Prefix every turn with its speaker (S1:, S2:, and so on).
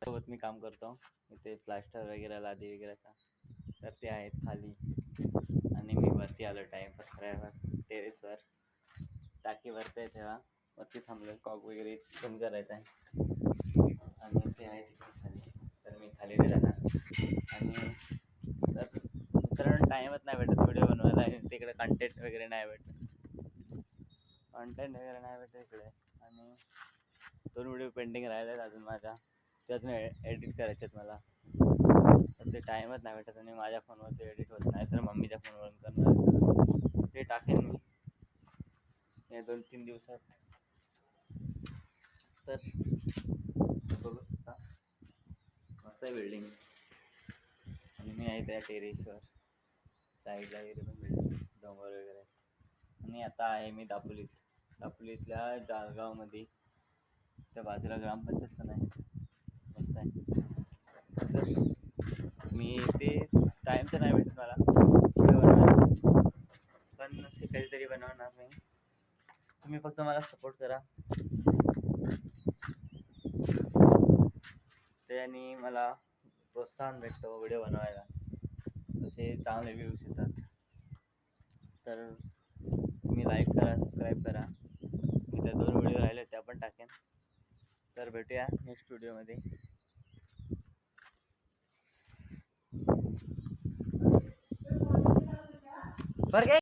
S1: सोबत मी काम करतो इथे प्लास्टर वगैरे लादी वगैरेचा, तर ते आहेत खाली आणि मी वरती आलो टाइमपास करायला टेरेसवर. टाकी भरते तेव्हा वरती थांबलो, कॉक वगैरे कमी करायचा आहे आणि ते आहे तिकडे खाली. तर मी खाली राहणार आणि तर मित्रांनो टाईमच नाही भेटत व्हिडिओ बनवायला आणि तिकडे कंटेंट वगैरे नाही भेटत, कंटेंट वगैरे नाही भेटत इकडे. आणि 2 व्हिडिओ पेंडिंग राहिले आहेत अजून माझ्या, ते अजून एडिट करायचे आहेत मला, तर ते टाईमच नाही भेटत आणि माझ्या फोनवर ते एडिट होत नाही, तर मम्मीच्या फोनवरून करणार आहे. तर ते टाकेन मी या 2-3 दिवसात. तर बघू शकता मस्त आहे बिल्डिंग आणि मी आहे त्या टेरेसवर, साईडला वगैरे पण बिल्डिंग डोंगर वगैरे. आणि आता आहे मी दापोलीतल्या जाळगावमध्ये, त्या बाजूला ग्रामपंचायत पण आहे, मस्त आहे. तर मी ते टाईम तर नाही भेटत मला व्हिडिओ बनवायला, पण असे काहीतरी बनवणार मी. तुम्ही फक्त मला सपोर्ट करा, त्याने मला प्रोत्साहन भेटतं व्हिडिओ बनवायला, तसे चांगले व्ह्यूज येतात. तर तुम्ही लाईक करा, सबस्क्राईब करा. मी त्या 2 व्हिडिओ राहिले त्या पण टाकेन. तर भेटूया नेक्स्ट व्हिडिओमध्ये. बरं काय